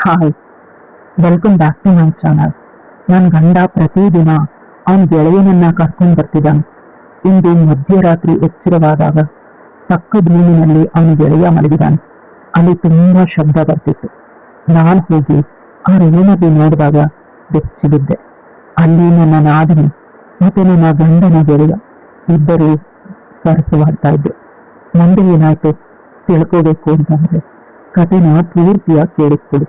Hi, welcome back to my channel. ನನ್ನ ಗಂಡ ಪ್ರತಿದಿನ ಅವನ ಗೆಳೆಯನನ್ನ ಕರ್ಕೊಂಡು ಬರ್ತಿದ್ದಾನೆ. ಇಂದು ಮಧ್ಯರಾತ್ರಿ ಎಚ್ಚರವಾದಾಗ ಪಕ್ಕದ ರೂಮಿನಲ್ಲಿ ಅವನ ಗೆಳೆಯ ಮಲಗಿದ್ದಾನೆ. ಅಲ್ಲಿ ತುಂಬಾ ಶಬ್ದ ಬರ್ತಿತ್ತು. ನಾನು ಹೋಗಿ ಆ ರೂಮಲ್ಲಿ ನೋಡಿದಾಗ ಬೆಚ್ಚಿಬಿದ್ದೆ. ಅಲ್ಲಿ ನನ್ನ ನಾದಿನಿ ಮತ್ತೆ ನನ್ನ ಗಂಡನ ಗೆಳೆಯ ಇಬ್ಬರು ಸರಸವಾಡ್ತಾ ಇದ್ದೆ. ಮುಂದೆ ಏನಾಯ್ತು ತಿಳ್ಕೋಬೇಕು ಅಂತಂದ್ರೆ ಕಥೆನ ಪೂರ್ತಿಯಾಗಿ ಕೇಳಿಸ್ಕೊಡಿ,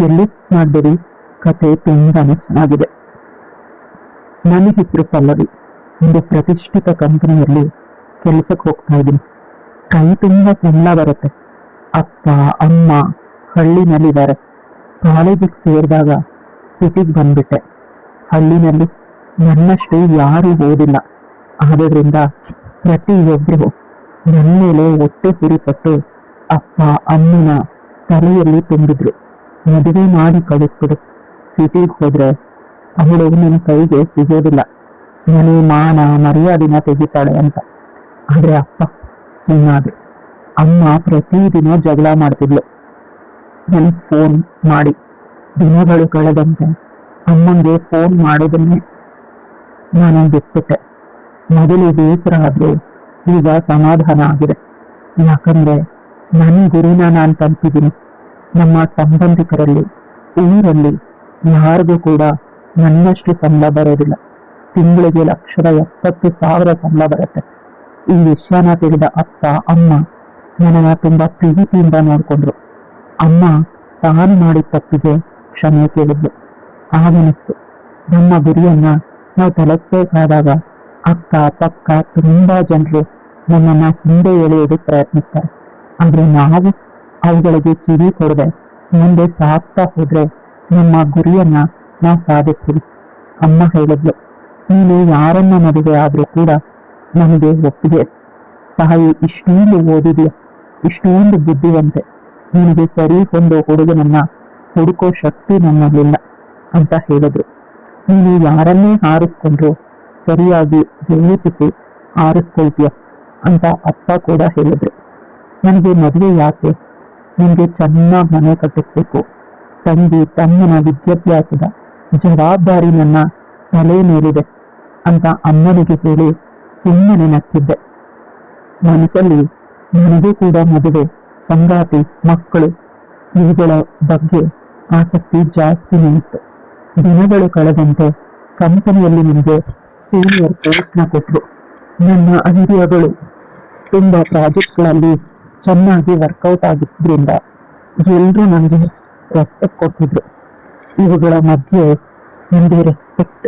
ಎಲ್ಲಿ ಮಾಡಬೇಡಿ. ಕತೆ ತುಂಬಾನೇ ಚೆನ್ನಾಗಿದೆ. ನನ್ನ ಹೆಸರು ಪಲ್ಲವಿ. ಒಂದು ಪ್ರತಿಷ್ಠಿತ ಕಂಪನಿಯಲ್ಲಿ ಕೆಲಸಕ್ಕೆ ಹೋಗ್ತಾ ಇದ್ದೀನಿ. ಕೈ ತುಂಬಾ ಸಂಬಳ ಬರುತ್ತೆ. ಅಪ್ಪ ಅಮ್ಮ ಹಳ್ಳಿನಲ್ಲಿದ್ದಾರೆ. ಕಾಲೇಜಿಗೆ ಸೇರಿದಾಗ ಸಿಟಿಗೆ ಬಂದ್ಬಿಟ್ಟೆ. ಹಳ್ಳಿನಲ್ಲಿ ನನ್ನಷ್ಟು ಯಾರೂ ಓದಿಲ್ಲ. ಆದ್ರಿಂದ ಪ್ರತಿಯೊಬ್ಬರು ನನ್ನ ಮೇಲೆ ಹೊಟ್ಟೆ ಹುರಿಪಟ್ಟು ಅಪ್ಪ ಅಮ್ಮನ ತಲೆಯಲ್ಲಿ ತುಂಬಿದ್ರು. ಮದುವೆ ಮಾಡಿ ಕಳಿಸ್ಬಿಡು, ಸಿಟಿಗೆ ಹೋದ್ರೆ ಅವಳು ನನ್ನ ಕೈಗೆ ಸಿಗೋದಿಲ್ಲ, ಮನೆ ಮಾನ ಮರ್ಯಾದಿನ ತೆಗಿತಾಳೆ ಅಂತ. ಆದ್ರೆ ಅಪ್ಪ ಸುಮ್ಮನಾದೆ. ಅಮ್ಮ ಪ್ರತಿದಿನ ಜಗಳ ಮಾಡ್ತಿದ್ಲು ನನಗೆ ಫೋನ್ ಮಾಡಿ. ದಿನಗಳು ಕಳೆದಂತೆ ಅಮ್ಮಂಗೆ ಫೋನ್ ಮಾಡೋದನ್ನೇ ನಾನು ಬಿಟ್ಬಿಟ್ಟೆ. ಮೊದಲು ಬೇಸರ ಆದ್ರೂ ಈಗ ಸಮಾಧಾನ ಆಗಿದೆ. ಯಾಕಂದ್ರೆ ನನ್ನ ಗುರಿನ ನಾನು ತಲುಪಿದ್ದೀನಿ. ನಮ್ಮ ಸಂಬಂಧಿಕರಲ್ಲಿ ಊರಲ್ಲಿ ಯಾರಿಗೂ ಕೂಡ ನನ್ನಷ್ಟು ಸಂಬಳ ಬರೋದಿಲ್ಲ. ತಿಂಗಳಿಗೆ 1,70,000 ಸಂಬಳ ಬರುತ್ತೆ. ಈ ವಿಷಯನ ತಿಳಿದ ಅಪ್ಪ ಅಮ್ಮ ನನಗ ತುಂಬಾ ಪ್ರೀತಿಯಿಂದ ನೋಡ್ಕೊಂಡ್ರು. ಅಮ್ಮ ತಾನು ಮಾಡಿದ ತಪ್ಪಿಗೆ ಕ್ಷಮೆ ಕೇಳಿದ್ಲು. ಆಗನಿಸ್ತು ನಮ್ಮ ಗುರಿಯನ್ನ ನಾವು ತಲುಪಬೇಕಾದಾಗ ಅಕ್ಕ ಪಕ್ಕ ತುಂಬಾ ಜನರು ನಮ್ಮನ್ನ ಹಿಂದೆ ಎಳೆಯೋದಕ್ಕೆ ಪ್ರಯತ್ನಿಸ್ತಾರೆ. ಆದ್ರೆ ನಾವು ಅವುಗಳಿಗೆ ಕಿವಿ ಕೊಡದೆ ಮುಂದೆ ಸಾಕ್ತಾ ಹೋದ್ರೆ ನಮ್ಮ ಗುರಿಯನ್ನ ನಾವು ಸಾಧಿಸ್ತೀವಿ. ಅಮ್ಮ ಹೇಳಿದ್ಲು, ನೀನು ಯಾರನ್ನ ಮದುವೆ ಆದ್ರೂ ಕೂಡ ನಮಗೆ ಒಪ್ಪಿಗೆ. ತಾಯಿ ಇಷ್ಟೊಂದು ಓದಿದ್ಯ, ಇಷ್ಟೊಂದು ಬುದ್ಧಿವಂತೆ, ನಿನಗೆ ಸರಿ ಹೊಂದೋ ಹುಡುಗನನ್ನ ಹುಡುಕೋ ಶಕ್ತಿ ನನ್ನಲ್ಲಿಲ್ಲ ಅಂತ ಹೇಳಿದ್ರು. ನೀನು ಯಾರನ್ನೇ ಹಾರಿಸ್ಕೊಂಡ್ರು ಸರಿಯಾಗಿ ಯೋಚಿಸಿ ಹಾರಿಸ್ಕೊಳ್ತೀಯ ಅಂತ ಅಪ್ಪ ಕೂಡ ಹೇಳಿದ್ರು. ನನಗೆ ಮದುವೆ ಯಾಕೆ, ನಿನಗೆ ಚೆನ್ನಾಗಿ ಮನೆ ಕಟ್ಟಿಸ್ಬೇಕು, ತಂಗಿ ತಮ್ಮನ ವಿದ್ಯಾಭ್ಯಾಸದ ಜವಾಬ್ದಾರಿ ನನ್ನ ತಲೆ ಮೇಲಿದೆ ಅಂತ ಅಮ್ಮನಿಗೆ ಹೇಳಿ ಸುಮ್ಮನೆ ನಕ್ಕಿದ್ದೆ. ಮನಸ್ಸಲ್ಲಿ ನನಗೂ ಕೂಡ ಮದುವೆ, ಸಂಗಾತಿ, ಮಕ್ಕಳು ಇವುಗಳ ಬಗ್ಗೆ ಆಸಕ್ತಿ ಜಾಸ್ತಿನೇ ಇತ್ತು. ದಿನಗಳು ಕಳೆದಂತೆ ಕಂಪನಿಯಲ್ಲಿ ನನಗೆ ಸೀನಿಯರ್ ಪೋಸ್ಟ್ನ ಕೊಟ್ಟರು. ನನ್ನ ಐಡಿಯಾಗಳು ತುಂಬ ಪ್ರಾಜೆಕ್ಟ್ಗಳಲ್ಲಿ ಚೆನ್ನಾಗಿ ವರ್ಕೌಟ್ ಆಗಿದ್ದರಿಂದ ಎಲ್ಲರೂ ನನಗೆ ರೆಸ್ಪೆಕ್ಟ್ ಕೊಡ್ತಿದ್ರು. ಇವುಗಳ ಮಧ್ಯೆ ನನಗೆ ರೆಸ್ಪೆಕ್ಟ್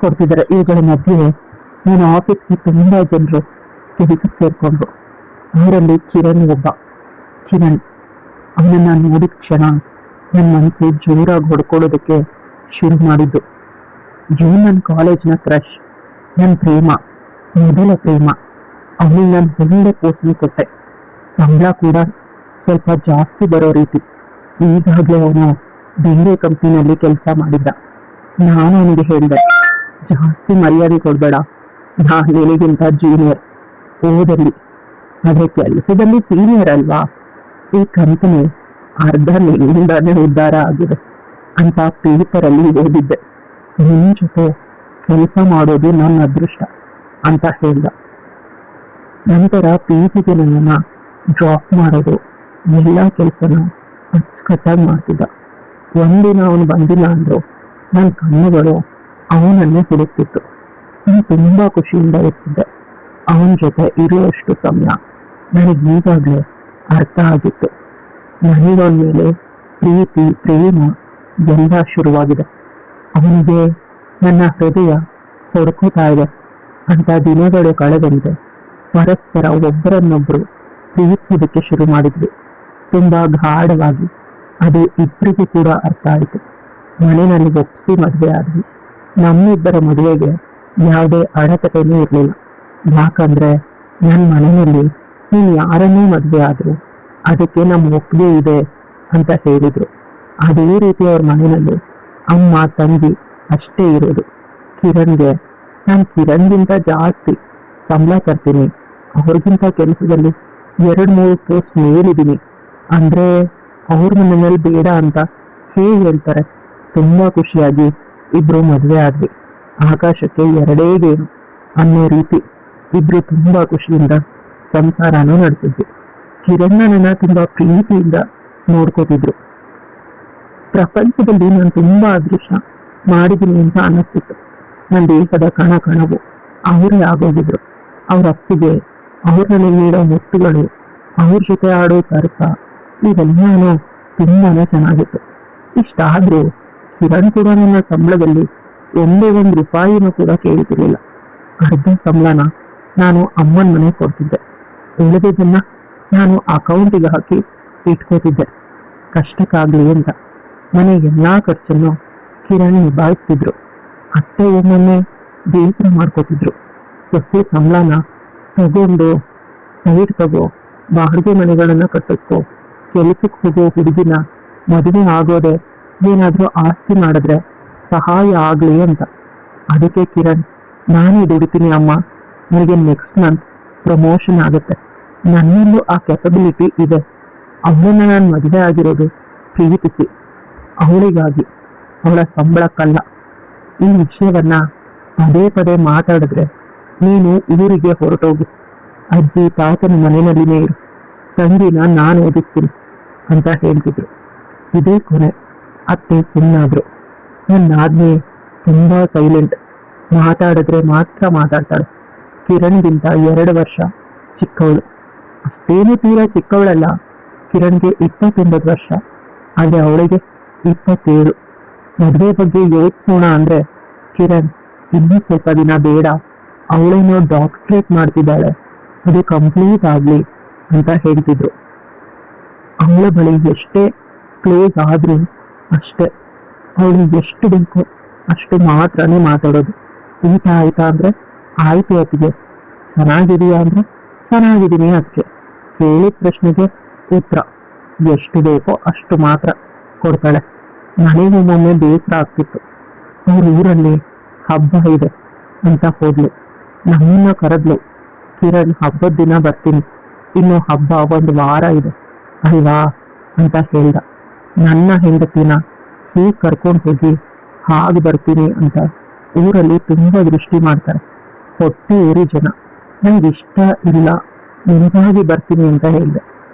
ಕೊಡ್ತಿದ್ದಾರೆ. ಇವುಗಳ ಮಧ್ಯೆ ನನ್ನ ಆಫೀಸ್ಗೆ ತುಂಬ ಜನರು ಕೆಲಸಕ್ಕೆ ಸೇರ್ಕೊಂಡ್ರು. ಅವರಲ್ಲಿ ಕಿರಣ್ ಒಬ್ಬ. ಕಿರಣ್ ಅವನನ್ನ ನೋಡಿದ ಕ್ಷಣ ನನ್ನ ಮನಸ್ಸು ಜೋರಾಗಿ ಹೊಡ್ಕೊಳ್ಳೋದಕ್ಕೆ ಶುರು ಮಾಡಿದ್ದು. ಇವನು ನನ್ನ ಕಾಲೇಜ್ನ ಕ್ರಶ್, ನನ್ನ ಪ್ರೇಮ, ಮೊದಲ ಪ್ರೇಮ. ಅವನಿಗೆ ನಾನು ಒಳ್ಳೆ ಪೋಸ್ಟ್ನ ಕೊಟ್ಟೆ. ಸಂಬಳ ಕೂಡ ಸ್ವಲ್ಪ ಜಾಸ್ತಿ ಬರೋ ರೀತಿ. ಈಗಾಗಲೇ ಅವನು ಬೇರೆ ಕಂಪ್ನಿನಲ್ಲಿ ಕೆಲಸ ಮಾಡಿದ್ದ. ನಾನು ಅವನಿಗೆ ಹೇಳಿದೆ, ಜಾಸ್ತಿ ಮರ್ಯಾದೆ ಕೊಡ್ಬೇಡ, ನಾನು ನಿನಗಿಂತ ಜೂನಿಯರ್, ಓದಲ್ಲಿ ಆದ್ರೆ ಕೆಲಸದಲ್ಲಿ ಸೀನಿಯರ್ ಅಲ್ವಾ. ಈ ಕಂಪನಿ ಅರ್ಧ ನಿನ್ನಿಂದಾನೇ ಉದ್ಧಾರ ಆಗಿದೆ ಅಂತ ಪೇಪರಲ್ಲಿ ಓದಿದ್ದೆ. ನಿನ್ನ ಜೊತೆ ಕೆಲಸ ಮಾಡೋದು ನನ್ನ ಅದೃಷ್ಟ ಅಂತ ಹೇಳ್ದ. ನಂತರ PGಗೆ ನನ್ನನ್ನ ಡ್ರಾಪ್ ಮಾಡೋದು, ಎಲ್ಲ ಕೆಲಸನ ಅಚ್ಚುಕಟ್ಟಾಗಿ ಮಾಡ್ತಿದ್ದ. ಒಂದಿನ ಅವನು ಬಂದಿಲ್ಲ ಅಂದ್ರು ನನ್ನ ಕಣ್ಣುಗಳು ಅವನನ್ನೇ ಹುಡುಕ್ತಿತ್ತು. ನಾನು ತುಂಬಾ ಖುಷಿಯಿಂದ ಇರ್ತಿದ್ದೆ. ಅವನ ಜೊತೆ ಇರುವಷ್ಟು ಸಮಯ ನನಗೀಗಾಗಲೇ ಅರ್ಥ ಆಗಿತ್ತು. ನನಗವನ ಮೇಲೆ ಪ್ರೀತಿ ಪ್ರೇಮ ಎಲ್ಲ ಶುರುವಾಗಿದೆ. ಅವನಿಗೆ ನನ್ನ ಹೃದಯ ಹೊಡ್ಕೋತಾ ಇದೆ ಅಂತ ದಿನಗಳು ಕಳೆದಂತೆ ಪರಸ್ಪರ ಒಬ್ಬರನ್ನೊಬ್ಬರು ಪ್ರೀತಿಸೋದಕ್ಕೆ ಶುರು ಮಾಡಿದ್ವಿ. ತುಂಬಾ ಗಾಢವಾಗಿ. ಅದು ಇಬ್ಬರಿಗೂ ಕೂಡ ಅರ್ಥ ಆಯಿತು. ಮನೆಯಲ್ಲಿ ಒಪ್ಪಿಸಿ ಮದುವೆ ಆದ್ವಿ. ನಮ್ಮಿಬ್ಬರ ಮದುವೆಗೆ ಯಾವುದೇ ಅಡೆತಡೆನೂ ಇರಲಿಲ್ಲ. ಯಾಕಂದ್ರೆ ನನ್ನ ಮನೆಯಲ್ಲಿ ನೀನು ಯಾರನ್ನೂ ಮದುವೆ ಆದ್ರು ಅದಕ್ಕೆ ನಮ್ಮ ಒಪ್ಪಿಗೆ ಇದೆ ಅಂತ ಹೇಳಿದ್ರು. ಅದೇ ರೀತಿ ಅವ್ರ ಮನೆಯಲ್ಲಿ ಅಮ್ಮ ತಂಗಿ ಅಷ್ಟೇ ಇರೋದು. ಕಿರಣ್ಗೆ ನಾನು ಕಿರಣ್ಗಿಂತ ಜಾಸ್ತಿ ಸಂಬಳ ತರ್ತೀನಿ, ಅವ್ರಿಗಿಂತ ಕೆಲಸದಲ್ಲಿ 2-3 ಪೋಸ್ಟ್ ಮೇಲಿದ್ದೀನಿ ಅಂದ್ರೆ ಅವ್ರ ಮನೆಯಲ್ಲಿ ಬೇಡ ಅಂತ ಹೇಗೆ ಹೇಳ್ತಾರೆ, ತುಂಬಾ ಖುಷಿಯಾಗಿ ಇಬ್ರು ಮದುವೆ ಆದ್ವಿ, ಆಕಾಶಕ್ಕೆ ಎರಡೇ ಗೇಣು ಅನ್ನೋ ರೀತಿ ಇಬ್ರು ತುಂಬಾ ಖುಷಿಯಿಂದ ಸಂಸಾರನೂ ನಡೆಸಿದ್ವಿ. ಕಿರಣ್ಣ ನನ್ನ ತುಂಬಾ ಪ್ರೀತಿಯಿಂದ ನೋಡ್ಕೋತಿದ್ರು. ಪ್ರಪಂಚದಲ್ಲಿ ನಾನು ತುಂಬಾ ಅದೃಷ್ಟ ಮಾಡಿದ್ದೀನಿ ಅಂತ ಅನ್ನಿಸ್ತಿತ್ತು. ನನ್ನ ದೇಹದ ಕಣ ಕಣವು ಅವರೇ ಆಗೋಗಿದ್ರು. ಅವ್ರ ಅಪ್ಪಿಗೆ, ಅವ್ರಲ್ಲಿ ನೀಡೋ ಮುತ್ತುಗಳು, ಅವ್ರ ಜೊತೆ ಆಡೋ ಸರಸ, ಇವೆಲ್ಲನೂ ತುಂಬಾನೇ ಚೆನ್ನಾಗಿತ್ತು. ಇಷ್ಟಾದ್ರೂ ಕಿರಣ್ ಕೂಡ ನನ್ನ ಸಂಬಳದಲ್ಲಿ ಒಂದೇ ಒಂದು ರೂಪಾಯಿನೂ ಕೂಡ ಕೇಳ್ತಿರ್ಲಿಲ್ಲ. ಅರ್ಧ ಸಂಬಳನ ನಾನು ಅಮ್ಮನ ಮನೆಗೆ ಕೊಡ್ತಿದ್ದೆ, ಉಳಿದಿದ್ದನ್ನ ನಾನು ಅಕೌಂಟಿಗೆ ಹಾಕಿ ಇಟ್ಕೋತಿದ್ದೆ ಕಷ್ಟಕ್ಕಾಗ್ಲಿ ಅಂತ. ಮನೆ ಎಲ್ಲಾ ಖರ್ಚನ್ನು ಕಿರಣ್ ನಿಭಾಯಿಸ್ತಿದ್ರು. ಅತ್ತೆ ಒಮ್ಮೊಮ್ಮೆ ಬೇಸರ ಮಾಡ್ಕೋತಿದ್ರು. ಸೊಸೆ ಸಂಬಳನ ತಗೊಂಡು ಸೈಡ್ ತಗೋ, ಬಾಡಿಗೆ ಮನೆಗಳನ್ನ ಕಟ್ಟಿಸ್ಕೋ, ಕೆಲಸಕ್ಕೆ ಹೋಗೋ ಹುಡುಗಿನ ಮದುವೆ ಆಗೋದೆ ಏನಾದ್ರೂ ಆಸ್ತಿ ಮಾಡಿದ್ರೆ ಸಹಾಯ ಆಗ್ಲಿ ಅಂತ. ಅದಕ್ಕೆ ಕಿರಣ್, ನಾನೇ ದುಡಿತೀನಿ ಅಮ್ಮ, ನನಗೆ ನೆಕ್ಸ್ಟ್ ಮಂತ್ ಪ್ರಮೋಷನ್ ಆಗುತ್ತೆ, ನನ್ನಲ್ಲೂ ಆ ಕೆಪಬಿಲಿಟಿ ಇದೆ, ಅವಳನ್ನ ನಾನು ಮದುವೆ ಆಗಿರೋದು ಪ್ರೀತಿಸಿ, ಅವಳಿಗಾಗಿ, ಅವಳ ಸಂಬಳಕ್ಕಲ್ಲ. ಈ ವಿಷಯವನ್ನ ಪದೇ ಪದೇ ಮಾತಾಡಿದ್ರೆ ನೀನು ಊರಿಗೆ ಹೊರಟೋಗು, ಅಜ್ಜಿ ತಾತನ ಮನೆಯಲ್ಲಿನೇ ಇರು, ತಂಗಿನ ನಾನು ಓದಿಸ್ತೀನಿ ಅಂತ ಹೇಳ್ತಿದ್ರು. ಇದೇ ಕೊನೆ. ಅತ್ತೆ ಸುಮ್ಮನಾದ್ರು. ನನ್ನಾದ್ಮೆ ತುಂಬಾ ಸೈಲೆಂಟ್, ಮಾತಾಡಿದ್ರೆ ಮಾತ್ರ ಮಾತಾಡ್ತಾಳೆ. ಕಿರಣ್ಗಿಂತ 2 ವರ್ಷ ಚಿಕ್ಕವಳು. ಅಷ್ಟೇನು ತೀರಾ ಚಿಕ್ಕವಳಲ್ಲ. ಕಿರಣ್ಗೆ 29 ವರ್ಷ, ಆದ್ರೆ ಅವಳಿಗೆ 27. ಮದುವೆ ಬಗ್ಗೆ ಯೋಚಿಸೋಣ ಅಂದ್ರೆ ಕಿರಣ್, ಇನ್ನೂ ಸ್ವಲ್ಪ ದಿನ ಬೇಡ, ಅವಳೇನೋ ಡಾಕ್ಟ್ರೇಟ್ ಮಾಡ್ತಿದ್ದಾಳೆ, ಅದು ಕಂಪ್ಲೀಟ್ ಆಗ್ಲಿ ಅಂತ ಹೇಳ್ತಿದ್ರು. ಅವಳ ಬಳಿ ಎಷ್ಟೇ ಕ್ಲೋಸ್ ಆದ್ರೂ ಅಷ್ಟೇ, ಅವಳು ಎಷ್ಟು ಬೇಕೋ ಅಷ್ಟು ಮಾತ್ರನೇ ಮಾತಾಡೋದು. ಊಟ ಆಯ್ತಾ ಅಂದ್ರೆ ಆಯ್ತು ಅತ್ತಿಗೆ, ಚೆನ್ನಾಗಿದೀಯಾ ಅಂದ್ರೆ ಚೆನ್ನಾಗಿದ್ದೀನಿ ಅದಕ್ಕೆ, ಕೇಳಿದ ಪ್ರಶ್ನೆಗೆ ಉತ್ತರ ಎಷ್ಟು ಬೇಕೋ ಅಷ್ಟು ಮಾತ್ರ ಕೊಡ್ತಾಳೆ. ನನಗೊಮ್ಮೊಮ್ಮೆ ಬೇಸರ ಆಗ್ತಿತ್ತು. ಅವ್ರ ಊರಲ್ಲಿ ಹಬ್ಬ ಇದೆ ಅಂತ ಹೋದ್ಲು. ನಮ್ಮನ್ನ ಕರೆದ್ಲು, ಕಿರಣ್ ಹಬ್ಬದ ದಿನ ಬರ್ತೀನಿ, ಇನ್ನು ಹಬ್ಬ 1 ವಾರ ಇದೆ ಅಲ್ವಾ ಅಂತ ಹೇಳ್ದ. ನನ್ನ ಹೆಂಡತಿನ ಹೀಗೆ ಕರ್ಕೊಂಡು ಹೋಗಿ ಹಾಗೆ ಬರ್ತೀನಿ ಅಂತ ಊರಲ್ಲಿ ತುಂಬಾ ದೃಷ್ಟಿ ಮಾಡ್ತಾರೆ. ಹೊಟ್ಟೆ ಊರಿ ಜನ. ನಂಗಿಷ್ಟ ಇಲ್ಲ, ನಿನಗಾಗಿ ಬರ್ತೀನಿ ಅಂತ ಹೇಳ್ದೆ.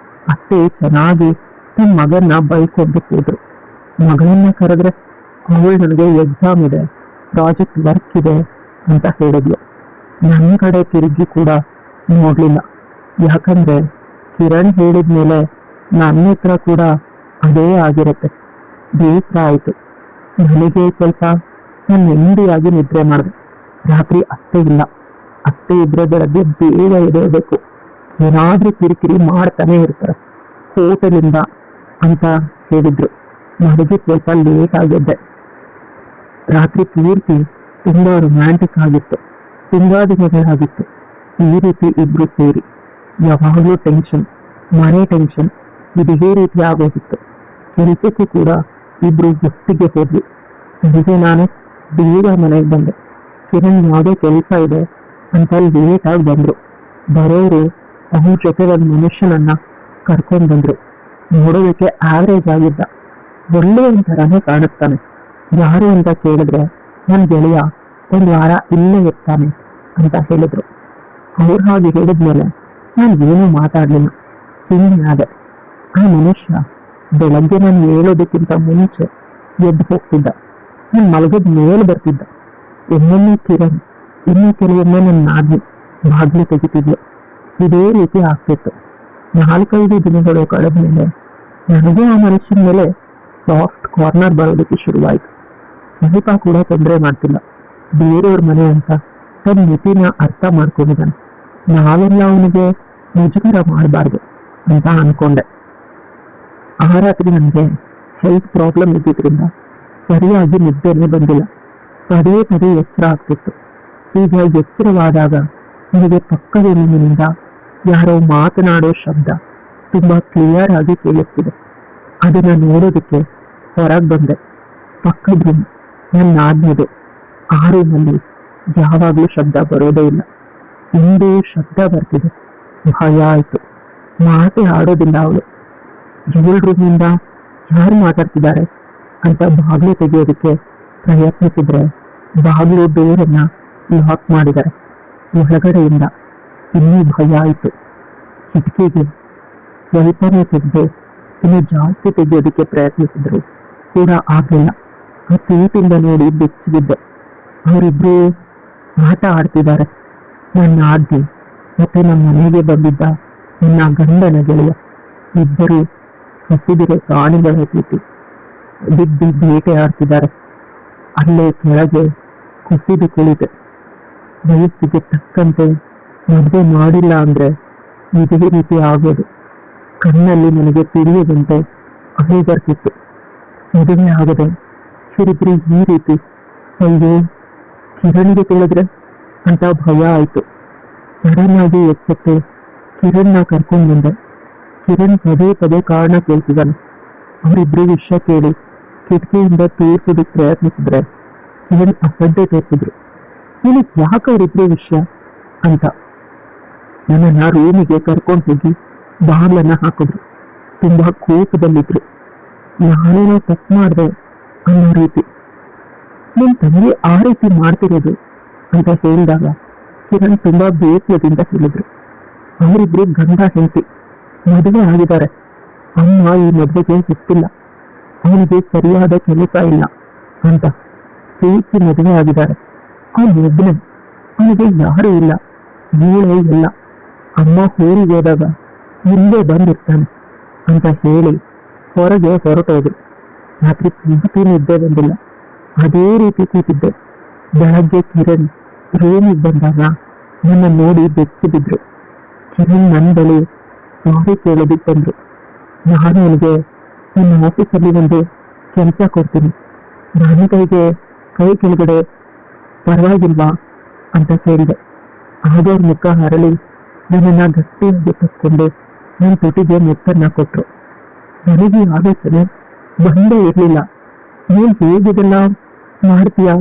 ಅತ್ತೆ ಚೆನ್ನಾಗಿ ತನ್ನ ಮಗನ್ನ ಬೈಕೊಂಡು ಹೋದ್ರು. ಮಗಳನ್ನ ಕರೆದ್ರೆ ಅವಳು ನನಗೆ ಎಕ್ಸಾಮ್ ಇದೆ, ಪ್ರಾಜೆಕ್ಟ್ ವರ್ಕ್ ಇದೆ ಅಂತ ಹೇಳಿದ್ಲು. ನನ್ನ ಕಡೆ ತಿರುಗಿ ಕೂಡ ನೋಡ್ಲಿಲ್ಲ. ಯಾಕಂದ್ರೆ ಕಿರಣ್ ಹೇಳಿದ್ಮೇಲೆ ನನ್ನ ಹತ್ರ ಕೂಡ ಅದೇ ಆಗಿರತ್ತೆ. ಬೇಸರ ಆಯ್ತು. ನನಗೆ ಸ್ವಲ್ಪ ನಾನು ನೆಮ್ಮದಿಯಾಗಿ ನಿದ್ರೆ ಮಾಡಿದೆ. ರಾತ್ರಿ ಅತ್ತೆ ಇಲ್ಲ. ಅತ್ತೆ ಇದ್ರೆ ಬೆಳಗ್ಗೆ ಬೇಗ ಎದ್ದೇಳಬೇಕು. ಏನಾದ್ರೂ ಕಿರಿಕಿರಿ ಮಾಡ್ತಾನೆ ಇರ್ತಾರೆ. ಹೋಟೆಲಿಂದ ಅಂತ ಹೇಳಿದ್ರು. ನನಗೆ ಸ್ವಲ್ಪ ಲೇಟ್ ಆಗಿದ್ದೆ. ರಾತ್ರಿ ಪೂರ್ತಿ ತುಂಬಾ ರೊಮ್ಯಾಂಟಿಕ್ ಆಗಿತ್ತು. ತುಂಬಾ ದಿನಗಳಾಗಿತ್ತು ಈ ರೀತಿ ಇಬ್ರು ಸೇರಿ. ಯಾವಾಗಲೂ ಟೆನ್ಷನ್, ಮನೆ ಟೆನ್ಷನ್, ಇದೇ ರೀತಿ ಆಗೋಗಿತ್ತು. ಕೆಲಸಕ್ಕೂ ಕೂಡ ಇಬ್ರು ಒಟ್ಟಿಗೆ ಹೋದ್ವಿ. ಸಂಜೆ ನಾನು ಬೇಗ ಮನೆಗೆ ಬಂದೆ. ಕಿರಣ್ ಯಾವುದೇ ಕೆಲಸ ಇದೆ ಅಂತ ಲೇಟ್ ಆಗಿ ಬಂದ್ರು. ಬರೋರು ಅವ್ರ ಜೊತೆ ಒಂದು ಮನುಷ್ಯನನ್ನ ಕರ್ಕೊಂಡ್ ಬಂದ್ರು. ನೋಡೋದಕ್ಕೆ ಆವರೇಜ್ ಆಗಿದ್ದ, ಒಳ್ಳೆ ಒಂಥರಾನೇ ಕಾಣಿಸ್ತಾನೆ. ಯಾರು ಅಂತ ಕೇಳಿದ್ರೆ ನನ್ ಗೆಳೆಯ 1 ವಾರ ಇಲ್ಲೇ ಇರ್ತಾನೆ ಅಂತ ಹೇಳಿದ್ರು. ಅವ್ರು ಹಾಗೆ ಹೇಳಿದ್ಮೇಲೆ ನಾನು ಏನೂ ಮಾತಾಡ್ಲಿಲ್ಲ, ಸುಮ್ಮನೆ ಆದೆ. ಆ ಮನುಷ್ಯ ಬೆಳಗ್ಗೆ ನಾನು ಹೇಳೋದಕ್ಕಿಂತ ಮುಂಚೆ ಎದ್ದು ಹೋಗ್ತಿದ್ದ. ನಾನು ಮಲಗದ ಮೇಲೆ ಬರ್ತಿದ್ದ. ಒಮ್ಮೊಮ್ಮೆ ಕಿರಣ್, ಇನ್ನು ಕೆಲವೊಮ್ಮೆ ನನ್ನ ನಾದ್ನಿ ಬಾಗ್ಲು ತೆಗಿತಿದ್ಲು. ಇದೇ ರೀತಿ ಆಗ್ತಿತ್ತು. 4-5 ದಿನಗಳು ಕಳೆದ್ಮೇಲೆ ನನಗೂ ಆ ಮನುಷ್ಯನ ಮೇಲೆ ಸಾಫ್ಟ್ ಕಾರ್ನರ್ ಬರೋದಕ್ಕೆ ಶುರುವಾಯಿತು. ಸ್ವಲ್ಪ ಕೂಡ ತೊಂದರೆ ಮಾಡ್ತಿಲ್ಲ. ಬೇರೆಯವ್ರ ಮನೆ ಅಂತ ತನ್ನ ಮಿತಿನ ಅರ್ಥ ಮಾಡ್ಕೊಂಡಿದ್ದಾನೆ. ನಾವೆಲ್ಲ ಅವನಿಗೆ ಮುಜುಗರ ಮಾಡಬಾರ್ದು ಅಂತ ಅನ್ಕೊಂಡೆ. ಆ ರಾತ್ರಿ ನನಗೆ ಹೆಲ್ತ್ ಪ್ರಾಬ್ಲಮ್ ಇದ್ದಿದ್ರಿಂದ ಸರಿಯಾಗಿ ನಿದ್ದೆನೇ ಬಂದಿಲ್ಲ. ಪದೇ ಪದೇ ಎಚ್ಚರ ಆಗ್ತಿತ್ತು. ಈಗ ಎಚ್ಚರವಾದಾಗ ನನಗೆ ಪಕ್ಕದ ರೂಮಿನಿಂದ ಯಾರೋ ಮಾತನಾಡೋ ಶಬ್ದ ತುಂಬಾ ಕ್ಲಿಯರ್ ಆಗಿ ಕೇಳಿಸ್ತಿದೆ. ಅದನ್ನ ನೋಡೋದಕ್ಕೆ ಹೊರಗೆ ಬಂದೆ. ಪಕ್ಕದ ರೂಮ್ ನನ್ನ ಆದ್ಮೇಲೆ. ಆ ರೂಮಲ್ಲಿ ಯಾವಾಗ್ಲೂ ಶಬ್ದ ಬರೋದೇ ಇಲ್ಲ. ಇಂದು ಶಬ್ದ ಬರ್ತಿದೆ. ಭಯ ಆಯ್ತು. ಮಾತೇ ಆಡೋದಿಲ್ಲ ಅವಳು. 7 ರೂಮಿಂದ ಯಾರು ಮಾತಾಡ್ತಿದ್ದಾರೆ ಅಂತ ಬಾಗಿಲು ತೆಗೆಯೋದಕ್ಕೆ ಪ್ರಯತ್ನಿಸಿದ್ರೆ ಬಾಗಿಲು ಡೋರನ್ನ ಲಾಕ್ ಮಾಡಿದ್ದಾರೆ. ಒಳಗಡೆಯಿಂದ ಇನ್ನೂ ಭಯ ಆಯಿತು. ಕಿಟಕಿಗೆ ಸ್ವಲ್ಪನೇ ತೆಗೆದು ಇನ್ನು ಜಾಸ್ತಿ ತೆಗೆಯೋದಕ್ಕೆ ಪ್ರಯತ್ನಿಸಿದ್ರು ಕೂಡ ಆಗಲಿಲ್ಲ. ಆ ತೂತಿಂದ ನೋಡಿ ಬೆಚ್ಚಿಬಿದ್ದೆ. ಅವರಿಬ್ರು ಆಟ ಆಡ್ತಿದ್ದಾರೆ. ನನ್ನ ಆಜ್ಞೆ ಮತ್ತೆ ನಮ್ಮ ಮನೆಗೆ ಬಂದಿದ್ದ ನನ್ನ ಗಂಡನ ಗೆಳೆಯ ಇಬ್ಬರು ಹಸಿದಿರೋ ಪ್ರಾಣಿಗಳ ರೀತಿ ಬಿದ್ದು ಬೇಟೆ ಆಡ್ತಿದ್ದಾರೆ. ಅಲ್ಲೇ ಕೆಳಗೆ ಕುಸಿದು ಕುಳಿತೆ. ವಯಸ್ಸಿಗೆ ತಕ್ಕಂತೆ ಮದುವೆ ಮಾಡಿಲ್ಲ ಅಂದ್ರೆ ಇದೇ ರೀತಿ ಆಗೋದು. ಕಣ್ಣಲ್ಲಿ ನನಗೆ ತಿಳಿಯದಂತೆ ಅಳು ಬರ್ತಿತ್ತು. ಮದುವೆ ಆಗದೆ ಇವರಿಬ್ರು ಈ ರೀತಿ, ಅಯ್ಯೋ ಕಿರಣ್ಗೆ ತಿಳಿದ್ರೆ ಅಂತ ಭಯ ಆಯ್ತು. ಸಡನ್ ಆಗಿ ಎಚ್ಚೆತ್ತು ಕಿರಣ್ನ ಕರ್ಕೊಂಡ್ ಬಂದೆ. ಕಿರಣ್ ಪದೇ ಪದೇ ಕಾರಣ ಕೇಳ್ತಿದ್ದಾನೆ. ಅವರಿಬ್ರು ವಿಷಯ ಕೇಳಿ ಕಿಟಕಿಯಿಂದ ತೋರಿಸೋದಕ್ಕೆ ಪ್ರಯತ್ನಿಸಿದ್ರೆ ಕಿರಣ್ ಅಸಡ್ಡೆ ತೋರಿಸಿದ್ರು. ನಿನಗೆ ಯಾಕೆ ಅವರಿಬ್ರು ವಿಷಯ ಅಂತ ನನ್ನನ್ನ ರೂಮಿಗೆ ಕರ್ಕೊಂಡು ಹೋಗಿ ಬಾಗ್ಲನ್ನ ಹಾಕಿದ್ರು. ತುಂಬಾ ಕೋಪದಲ್ಲಿದ್ರು. ನಾನೇನೋ ತಪ್ಪು ಮಾಡಿದೆ ಅನ್ನೋ ರೀತಿ. ನಿನ್ ತಂದೆ ಆ ರೀತಿ ಮಾಡ್ತಿರೋದು ಅಂತ ಹೇಳಿದಾಗ ಕಿರಣ್ ತುಂಬಾ ಬೇಸರದಿಂದ ಹೇಳಿದ್ರು. ಅವರಿಬ್ರು ಗಂಡ ಹೆಂಡತಿ, ಮದುವೆ ಆಗಿದ್ದಾರೆ. ಅಮ್ಮ ಈ ಮದುವೆಗೆ ಗೊತ್ತಿಲ್ಲ, ಅವನಿಗೆ ಸರಿಯಾದ ಕೆಲಸ ಇಲ್ಲ ಅಂತ ಪ್ರೀತಿ ಮದುವೆ ಆಗಿದ್ದಾರೆ. ಅವನೊಬ್ಬನೇ, ಅವನಿಗೆ ಯಾರೂ ಇಲ್ಲ, ಮೂಳೆ ಇಲ್ಲ. ಅಮ್ಮ ಊರಿಗೆ ಹೋದಾಗ ಮುಂದೆ ಬಂದಿರ್ತಾನೆ ಅಂತ ಹೇಳಿ ಹೊರಗೆ ಹೊರಟೋದು. ರಾತ್ರಿ ಪೂರ್ತಿ ನಿದ್ದೆ ಬಂದಿಲ್ಲ. ಅದೇ ರೀತಿ ಕೂತಿದ್ದೆ. ಬೆಳಗ್ಗೆ ಕಿರಣ್ ರೂಮಿಗೆ ಬಂದಾಗ ನನ್ನ ನೋಡಿ ಬೆಚ್ಚಿ ಬಿದ್ರು. ಕಿರಣ್ ನನ್ನ ಬಳಿ ಸಾರಿ ಕೇಳೋದಕ್ಕೆ ಬಂದ್ರು. ನಾನು ಅವನಿಗೆ ನನ್ನ ಆಫೀಸಲ್ಲಿ ಒಂದು ಕೆಲಸ ಕೊಡ್ತೀನಿ, ನನ್ನ ಕೈ ಕೆಳಗಡೆ ಪರವಾಗಿಲ್ವಾ ಅಂತ ಕೇಳಿದೆ. ಆಗ ಅವ್ರ ಮುಖ ಹರಳಿ ನನ್ನನ್ನ ಗಟ್ಟಿಯಾಗಿ ತಕ್ಕೊಂಡು ನನ್ನ ತುಟಿಗೆ ಮುತ್ತನ್ನ ಕೊಟ್ರು. ನನಗೆ ಆಲೋಚನೆ ಬಂದೇ ಇರ್ಲಿಲ್ಲ. ನೀನ್ ಹೇಗಿದೆಲ್ಲ ಮಾಡ್ತೀಯಾ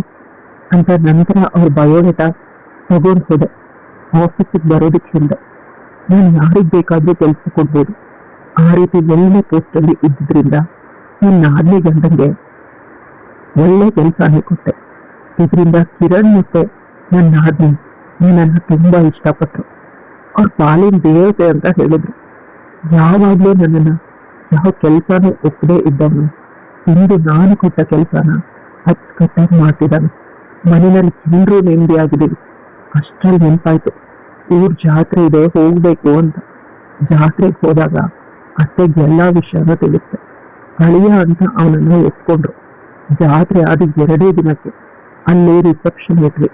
ಅಂತ. ನಂತರ ಅವ್ರ ಬಯೋಡೇಟಾ ತಗೊಂಡು ಹೋದೆ. ಆಫೀಸಿಗೆ ಬರೋದಕ್ಕೆ ಹಿಂದೆ ನಾನು ಯಾರಿಗೆ ಬೇಕಾದ್ರೂ ಕೆಲಸ ಕೊಡ್ಬೋದು. ಆ ರೀತಿ ಒಳ್ಳೆ ಪೋಸ್ಟ್ ಅಲ್ಲಿ ಇದ್ದಿದ್ರಿಂದ ನನ್ನ ಆದ್ಮಿ ಗಂಡಂಗೆ ಒಳ್ಳೆ ಕೆಲಸನೇ ಕೊಟ್ಟೆ. ಇದರಿಂದ ಕಿರಣ್ ಮತ್ತೆ ನನ್ನ ಆದ್ಮಿ ನನ್ನನ್ನು ತುಂಬಾ ಇಷ್ಟಪಟ್ರು. ಅವ್ರ ಪಾಲಿನ ದೇವತೆ ಅಂತ ಹೇಳಿದ್ರು. ಯಾವಾಗ್ಲೂ ನನ್ನನ್ನ ಯಾವ ಕೆಲಸನೂ ಒಪ್ಪದೇ ಇದ್ದವನು ಇಂದು ನಾನು ಕೊಟ್ಟ ಕೆಲಸನ ಅಚ್ಚುಕಟ್ಟಾಗಿ ಮಾಡ್ತಿದ್ದಾನೆ. ಮನೆಯಲ್ಲಿ ಎಲ್ಲರೂ ನೆಮ್ಮದಿಯಾಗಿದ್ದೀವಿ. ಅಷ್ಟ್ರಲ್ಲಿ ನೆನಪಾಯ್ತು, ಊರ್ ಜಾತ್ರೆ ಇದೆ, ಹೋಗ್ಬೇಕು ಅಂತ. ಜಾತ್ರೆಗೆ ಹೋದಾಗ ಅತ್ತೆಗೆ ಎಲ್ಲಾ ವಿಷಯನ ತಿಳಿಸ್ದೆ. ಅಳಿಯ ಅಂತ ಅವನನ್ನ ಒಪ್ಕೊಂಡ್ರು. ಜಾತ್ರೆ ಆದ 2 ದಿನಕ್ಕೆ ಅಲ್ಲಿ ರಿಸೆಪ್ಷನ್ ಇಟ್ವಿ.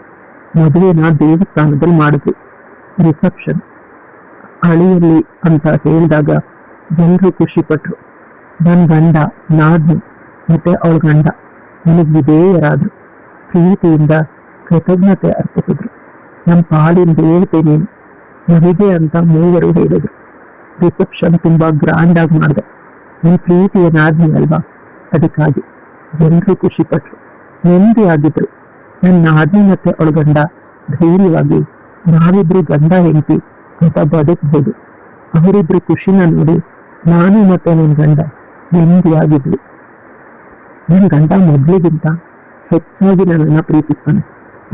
ಮದುವೆನ ದೇವಸ್ಥಾನದಲ್ಲಿ ಮಾಡಿದ್ವಿ. ರಿಸೆಪ್ಷನ್ ಅಳಿಯಲ್ಲಿ ಅಂತ ಹೇಳಿದಾಗ ಎಲ್ಲರೂ ಖುಷಿ ಪಟ್ರು. ನನ್ನ ಗಂಡ, ನಾನು ಮತ್ತೆ ಅವಳ ಗಂಡ ನನಗೆ ವಿಧೇಯರಾದ್ರು. ಪ್ರೀತಿಯಿಂದ ಕೃತಜ್ಞತೆ ಅರ್ಪಿಸಿದ್ರು. ನಮ್ಮ ಪಾಲಿನ ದೇವತೆ ನೀನು ನನಗೆ ಅಂತ ಮೂವರು ಹೇಳಿದ್ರು. ರಿಸೆಪ್ಷನ್ ತುಂಬಾ ಗ್ರ್ಯಾಂಡ್ ಆಗಿ ಮಾಡಿದೆ. ನನ್ನ ಪ್ರೀತಿಯ ನಾದ್ನಿ ಅಲ್ವಾ, ಅದಕ್ಕಾಗಿ ಎಲ್ಲರೂ ಖುಷಿ ಪಟ್ರು, ನೆಮ್ಮದಿ ಆಗಿದ್ರು. ನನ್ನ ನಾದ್ನಿ ಮತ್ತೆ ಅವಳ ಗಂಡ ಧೈರ್ಯವಾಗಿ ನಾವಿಬ್ರು ಗಂಡ ಹೆಂಡತಿ ಅಂತ ಬದುಕಬಹುದು. ಅವರಿಬ್ರು ಖುಷಿನ ನೋಡಿ ನಾನು ಮತ್ತೆ ನನ್ನ ಗಂಡ ನೆಮ್ಮದಿಯಾಗಿದ್ವಿ. ನನ್ನ ಗಂಡ ಮೊದ್ಲಿಗಿಂತ ಹೆಚ್ಚಾಗಿ ನನ್ನನ್ನ ಪ್ರೀತಿಸ್ತಾನೆ,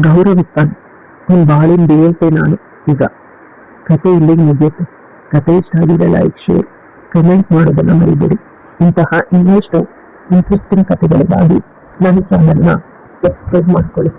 ಗೌರವಿಸ್ತಾನೆ. ನನ್ನ ಬಾಳಿನ ದೇವತೆ ನಾನು. ಈಗ ಕತೆ ಇಲ್ಲಿಗೆ ಮುಗಿಯುತ್ತೆ. ಕತೆ ಇಷ್ಟ ಆಗಿದೆ ಲೈಕ್, ಶೇರ್, ಕಮೆಂಟ್ ಮಾಡೋದನ್ನ ಮರಿಬೇಡಿ. ಇಂತಹ ಇನ್ನಷ್ಟು ಇಂಟ್ರೆಸ್ಟಿಂಗ್ ಕಥೆಗಳಿಗಾಗಿ ನನ್ನ ಚಾನಲ್ನ ಸಬ್ಸ್ಕ್ರೈಬ್ ಮಾಡ್ಕೊಳ್ಳಿ.